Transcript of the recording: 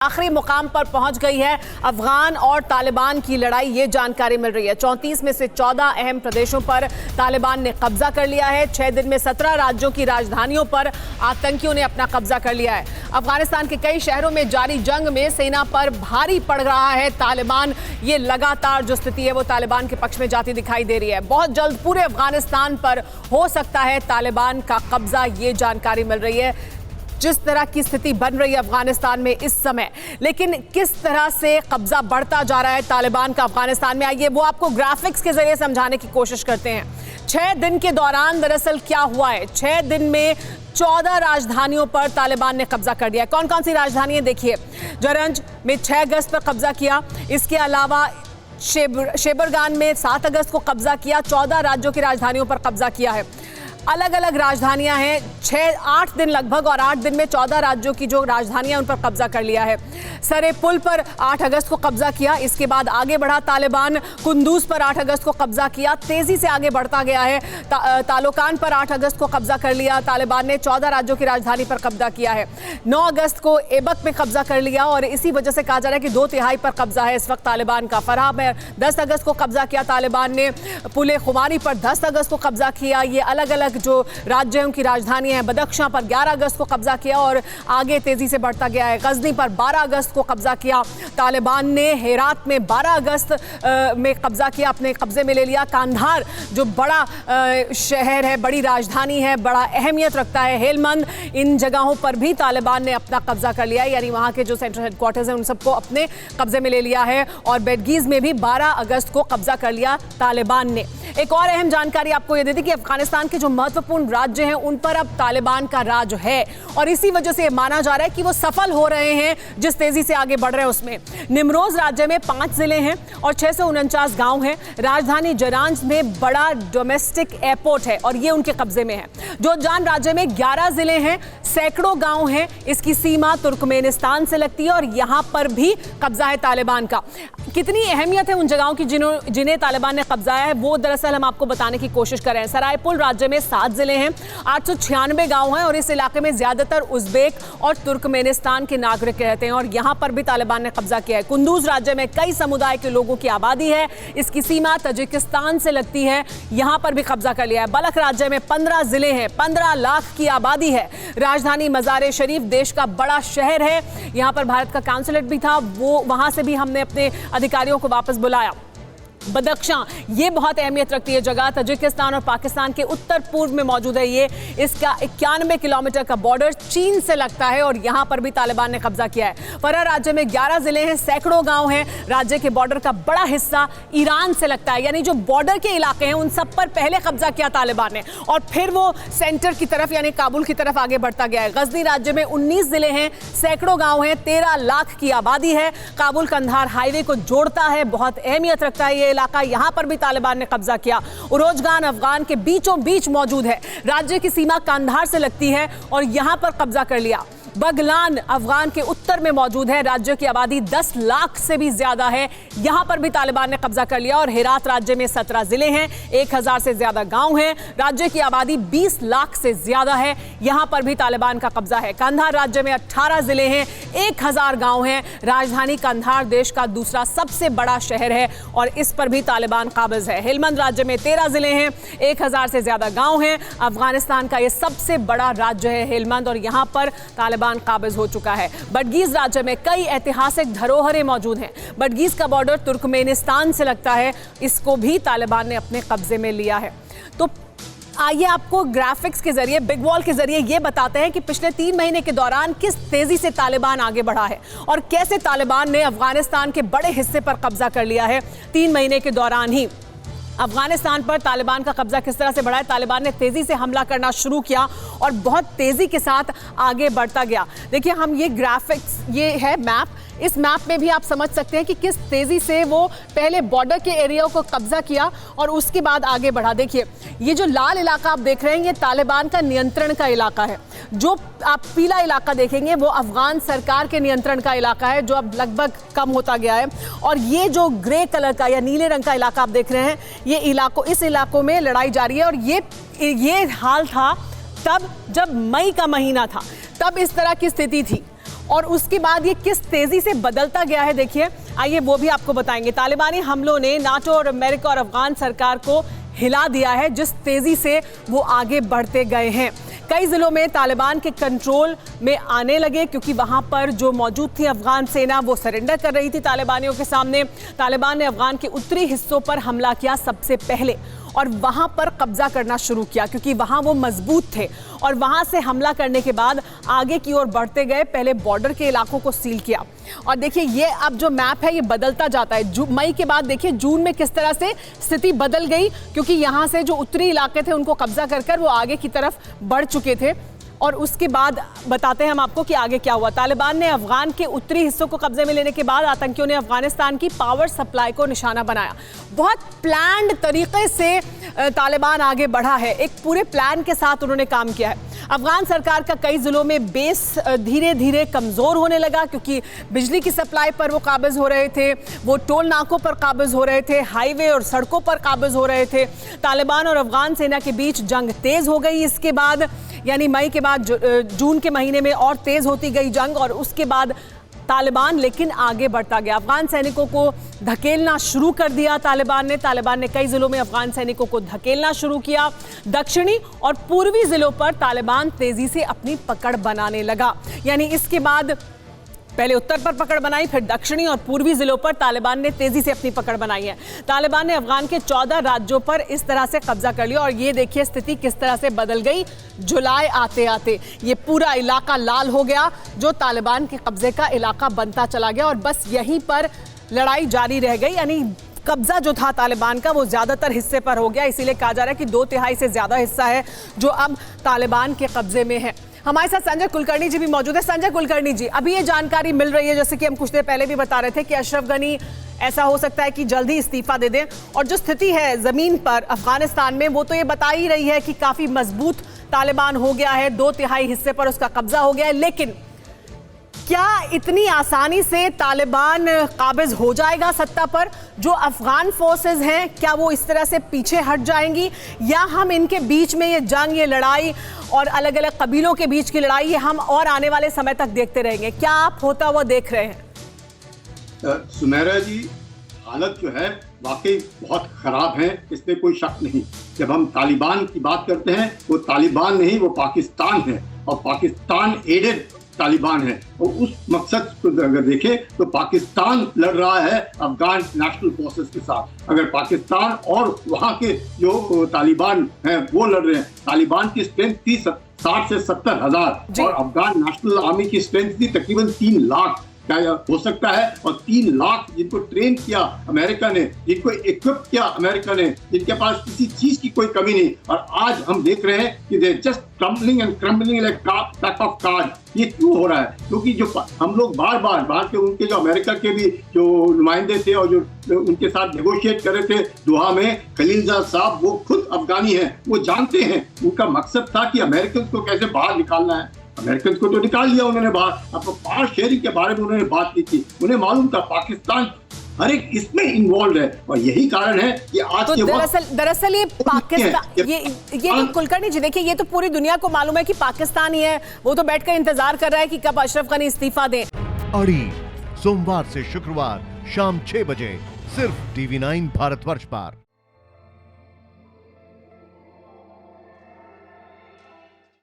आखिरी मुकाम पर पहुंच गई है अफगान और तालिबान की लड़ाई, ये जानकारी मिल रही है। 34 में से 14 अहम प्रदेशों पर तालिबान ने कब्जा कर लिया है। 6 दिन में 17 राज्यों की राजधानियों पर आतंकियों ने अपना कब्जा कर लिया है। अफगानिस्तान के कई शहरों में जारी जंग में सेना पर भारी पड़ रहा है तालिबान। ये लगातार जो स्थिति है वो तालिबान के पक्ष में जाती दिखाई दे रही है। बहुत जल्द पूरे अफगानिस्तान पर हो सकता है तालिबान का कब्जा, ये जानकारी मिल रही है। जिस तरह की स्थिति बन रही है अफगानिस्तान में इस समय, लेकिन किस तरह से कब्जा बढ़ता जा रहा है तालिबान का अफगानिस्तान में, आइए वो आपको ग्राफिक्स के जरिए समझाने की कोशिश करते हैं। 6 दिन के दौरान दरअसल क्या हुआ है। 6 दिन में 14 राजधानियों पर तालिबान ने कब्जा कर दिया है। कौन कौन सी राजधानियां देखिए। जरंज में 6 अगस्त पर कब्जा किया, इसके अलावा शेबरगान में 7 अगस्त को कब्जा किया। 14 राज्यों की राजधानियों पर कब्जा किया है। अलग अलग राजधानियां हैं, 6-8 दिन लगभग, और 8 दिन में 14 राज्यों की जो राजधानियां उन पर कब्जा कर लिया है। सरे पुल पर 8 अगस्त को कब्जा किया, इसके बाद आगे बढ़ा तालिबान। कुंदूज पर 8 अगस्त को कब्जा किया, तेजी से आगे बढ़ता गया है। तालोकान पर 8 अगस्त को कब्जा कर लिया तालिबान ने। 14 राज्यों की राजधानी पर कब्जा किया है। 9 अगस्त को एबक में कब्जा कर लिया और इसी वजह से कहा जा रहा है कि 2/3 पर कब्जा है इस वक्त तालिबान का। फराह में 10 अगस्त को कब्जा किया तालिबान ने। पुले खुमारी पर 10 अगस्त को कब्जा किया। ये अलग अलग जो राज्य उनकी राजधानी है। बदख्शां पर 11 अगस्त को कब्जा किया और आगे तेजी से बढ़ता गया है। गजनी पर 12 अगस्त को कब्जा किया तालिबान ने। हेरात में 12 अगस्त में कब्जा किया, अपने कब्जे में ले लिया। कांधार जो बड़ा शहर है, बड़ी राजधानी है, बड़ा अहमियत रखता है। हेलमंद, इन जगहों पर भी तालिबान ने अपना कब्जा कर लिया है, यानी वहां के जो सेंट्रल हेडक्वार्टर्स हैं उन सबको अपने कब्जे में ले लिया है। और बेडगीज में भी 12 अगस्त को कब्जा कर लिया तालिबान ने। एक और अहम जानकारी आपको ये देती कि अफगानिस्तान के जो महत्वपूर्ण राज्य हैं उन पर अब तालिबान का राज है और इसी वजह से माना जा रहा है कि वो सफल हो रहे हैं जिस तेजी से आगे बढ़ रहे हैं उसमें। निमरोज राज्य में 5 जिले हैं और 649 गांव हैं। राजधानी जरांज में बड़ा डोमेस्टिक एयरपोर्ट है और ये उनके कब्जे में है। जोजान राज्य में 11 जिले हैं, सैकड़ों गांव हैं। इसकी सीमा तुर्कमेनिस्तान से लगती है और यहां पर भी कब्जा है तालिबान का। कितनी अहमियत है उन जगहों की जिन्हें तालिबान ने कब्जाया है, वो दरअसल हम आपको बताने की कोशिश कर रहे हैं। सरायपुल राज्य में 7 जिले हैं, 896 गांव हैं और इस इलाके में ज्यादातर उज्बेक और तुर्कमेनिस्तान के नागरिक रहते हैं और यहां पर भी तालिबान ने कब्जा किया है। कुंदूज राज्य में कई समुदाय के लोगों की आबादी है, इसकी सीमा तजिकिस्तान से लगती है, यहां पर भी कब्जा कर लिया है। बलख राज्य में 15 जिले हैं, 15 लाख की आबादी है। राजधानी मज़ार शरीफ देश का बड़ा शहर है, यहां पर भारत का काउंसलेट भी था, वो वहां से भी हमने अपने अधिकारियों को वापस बुलाया। बदख्शां, ये बहुत अहमियत रखती है जगह, तजिकिस्तान और पाकिस्तान के उत्तर पूर्व में मौजूद है ये। इसका 91 किलोमीटर का बॉर्डर चीन से लगता है और यहां पर भी तालिबान ने कब्जा किया है। फराह राज्य में 11 जिले हैं, सैकड़ों गांव हैं। राज्य के बॉर्डर का बड़ा हिस्सा ईरान से लगता है, यानी जो बॉर्डर के इलाके हैं उन सब पर पहले कब्जा किया तालिबान ने और फिर वो सेंटर की तरफ यानी काबुल की तरफ आगे बढ़ता गया है। गजनी राज्य में 19 जिले हैं, सैकड़ों गांव हैं, 13 लाख की आबादी है। काबुल कंधार हाईवे को जोड़ता है, बहुत अहमियत रखता है ये इलाका, यहां पर भी तालिबान ने कब्जा किया। उरोजगान अफगान के बीचों बीच मौजूद है, राज्य की सीमा कांधार से लगती है और यहां पर कब्जा कर लिया। बगलान अफगान के उत्तर में मौजूद है, राज्य की आबादी 10 लाख से भी ज्यादा है, यहां पर भी तालिबान ने कब्जा कर लिया। और हेरात राज्य में 17 जिले हैं, 1000 से ज्यादा गांव हैं, राज्य की आबादी 20 लाख से ज्यादा है, यहां पर भी तालिबान का कब्जा है। कंधार राज्य में 18 जिले हैं, 1000 गांव हैं। राजधानी कंधार देश का दूसरा सबसे बड़ा शहर है और इस पर भी तालिबान काबिज है। हेलमंद राज्य में 13 जिले हैं, 1000 से ज्यादा गांव हैं। अफगानिस्तान का यह सबसे बड़ा राज्य है हेलमंद और यहां पर तालिबान काबिज हो चुका है। बडगीज राज्य में कई ऐतिहासिक धरोहरें मौजूद हैं। बडगीज का बॉर्डर तुर्कमेनिस्तान से लगता है, इसको भी तालिबान ने अपने कब्जे में लिया है। तो आइए आपको ग्राफिक्स के जरिए, बिग वॉल के जरिए ये बताते हैं कि पिछले 3 महीने के दौरान किस तेजी से तालिबान आगे बढ़ा है और कैसे तालिबान ने अफगानिस्तान के बड़े हिस्से पर कब्जा कर लिया है 3 महीने के दौरान ही। अफगानिस्तान पर तालिबान का कब्जा किस तरह से बढ़ा है। तालिबान ने तेजी से हमला करना शुरू किया और बहुत तेजी के साथ आगे बढ़ता गया। देखिए, हम ये ग्राफिक्स, ये है मैप, इस मैप में भी आप समझ सकते हैं कि किस तेजी से वो पहले बॉर्डर के एरिया को कब्जा किया और उसके बाद आगे बढ़ा। देखिए, ये जो लाल इलाका आप देख रहे हैं ये तालिबान का नियंत्रण का इलाका है। जो आप पीला इलाका देखेंगे वो अफगान सरकार के नियंत्रण का इलाका है, जो अब लगभग कम होता गया है। और ये जो ग्रे कलर का या नीले रंग का इलाका आप देख रहे हैं, इस इलाकों में लड़ाई जारी है। और ये हाल था तब जब मई का महीना था, तब इस तरह की स्थिति थी। और उसके बाद ये किस तेजी से बदलता गया है, देखिए आइए वो भी आपको बताएंगे। तालिबानी हमलों ने नाटो और अमेरिका और अफगान सरकार को हिला दिया है, जिस तेजी से वो आगे बढ़ते गए हैं। कई जिलों में तालिबान के कंट्रोल में आने लगे, क्योंकि वहां पर जो मौजूद थी अफगान सेना वो सरेंडर कर रही थी तालिबानियों के सामने। तालिबान ने अफगान के उत्तरी हिस्सों पर हमला किया सबसे पहले और वहां पर कब्जा करना शुरू किया, क्योंकि वहां वो मजबूत थे। और वहां से हमला करने के बाद आगे की ओर बढ़ते गए, पहले बॉर्डर के इलाकों को सील किया। और देखिए ये अब जो मैप है ये बदलता जाता है। मई के बाद देखिए जून में किस तरह से स्थिति बदल गई, क्योंकि यहां से जो उत्तरी इलाके थे उनको कब्जा कर वो आगे की तरफ बढ़ चुके थे। और उसके बाद बताते हैं हम आपको कि आगे क्या हुआ। तालिबान ने अफगान के उत्तरी हिस्सों को कब्जे में लेने के बाद आतंकियों ने अफगानिस्तान की पावर सप्लाई को निशाना बनाया। बहुत प्लान्ड तरीके से तालिबान आगे बढ़ा है, एक पूरे प्लान के साथ उन्होंने काम किया है। अफगान सरकार का कई जिलों में बेस धीरे धीरे कमजोर होने लगा, क्योंकि बिजली की सप्लाई पर वो काबिज हो रहे थे, वो टोल नाकों पर काबिज हो रहे थे, हाईवे और सड़कों पर काबिज हो रहे थे। तालिबान और अफगान सेना के बीच जंग तेज हो गई। इसके बाद यानी मई के बाद जून के महीने में और तेज होती गई जंग, और उसके बाद तालिबान लेकिन आगे बढ़ता गया। अफगान सैनिकों को धकेलना शुरू कर दिया तालिबान ने कई जिलों में अफगान सैनिकों को धकेलना शुरू किया। दक्षिणी और पूर्वी जिलों पर तालिबान तेजी से अपनी पकड़ बनाने लगा। यानी इसके बाद पहले उत्तर पर पकड़ बनाई, फिर दक्षिणी और पूर्वी जिलों पर तालिबान ने तेजी से अपनी पकड़ बनाई है। तालिबान ने अफगान के 14 राज्यों पर इस तरह से कब्जा कर लिया। और ये देखिए स्थिति किस तरह से बदल गई। जुलाई आते आते ये पूरा इलाका लाल हो गया, जो तालिबान के कब्जे का इलाका बनता चला गया, और बस यहीं पर लड़ाई जारी रह गई। यानी कब्जा जो था तालिबान का वो ज्यादातर हिस्से पर हो गया। इसीलिए कहा जा रहा है कि 2/3 से ज्यादा हिस्सा है जो अब तालिबान के कब्जे में है। हमारे साथ संजय कुलकर्णी जी भी मौजूद है। संजय कुलकर्णी जी, अभी ये जानकारी मिल रही है, जैसे कि हम कुछ देर पहले भी बता रहे थे, कि अशरफ गनी ऐसा हो सकता है कि जल्दी इस्तीफा दे दें। और जो स्थिति है जमीन पर अफगानिस्तान में, वो तो ये बता ही रही है कि काफी मजबूत तालिबान हो गया है, 2/3 हिस्से पर उसका कब्जा हो गया है। लेकिन क्या इतनी आसानी से तालिबान काबिज हो जाएगा सत्ता पर? जो अफगान फोर्सेस हैं, क्या वो इस तरह से पीछे हट जाएंगी, या हम इनके बीच में ये जंग, ये लड़ाई और अलग अलग कबीलों के बीच की लड़ाई, ये हम और आने वाले समय तक देखते रहेंगे? क्या आप होता हुआ देख रहे हैं? सुमेरा जी, हालत जो है वाकई बहुत खराब है, इसमें कोई शक नहीं। जब हम तालिबान की बात करते हैं, वो तालिबान नहीं, वो पाकिस्तान है, और पाकिस्तान एडेड तालिबान है। और उस मकसद को अगर देखें तो पाकिस्तान लड़ रहा है अफगान नेशनल फोर्सेस के साथ। अगर पाकिस्तान और वहाँ के जो तालिबान हैं वो लड़ रहे हैं, तालिबान की स्ट्रेंथ थी 60 से 70 हजार, और अफगान नेशनल आर्मी की स्ट्रेंथ थी तकरीबन 3 लाख। क्या हो सकता है? और 3 लाख जिनको ट्रेन किया अमेरिका ने, जिनको इक्विप किया अमेरिका ने, जिनके पास किसी चीज की कोई कमी नहीं, और आज हम देख रहे हैं कि they just crumbling and crumbling like pack of card. ये क्यों हो रहा है? क्योंकि जो हम लोग बार बार के उनके जो अमेरिका के भी जो नुमाइंदे थे और जो उनके साथ नेगोशिएट कर रहे थे दोहा में, खलीलजाद साहब वो खुद अफगानी हैं, वो जानते हैं उनका मकसद था कि अमेरिकन को कैसे बाहर निकालना है। अमेरिकन को तो निकाल लिया उन्होंने बाहर। अब पावर शेयरिंग के बारे में उन्होंने बात की थी, उन्हें मालूम था पाकिस्तान हर एक इसमें इन्वॉल्व है, और यही कारण है कि आज तो के दरअसल ये पाकिस्तान, ये कुलकर्णी जी देखिए, ये तो पूरी दुनिया को मालूम है कि पाकिस्तान ही है। वो तो बैठकर इंतजार कर रहा है कि कब अशरफ गनी इस्तीफा दें। अड़ी सोमवार से शुक्रवार शाम 6 बजे सिर्फ TV9 भारतवर्ष पर।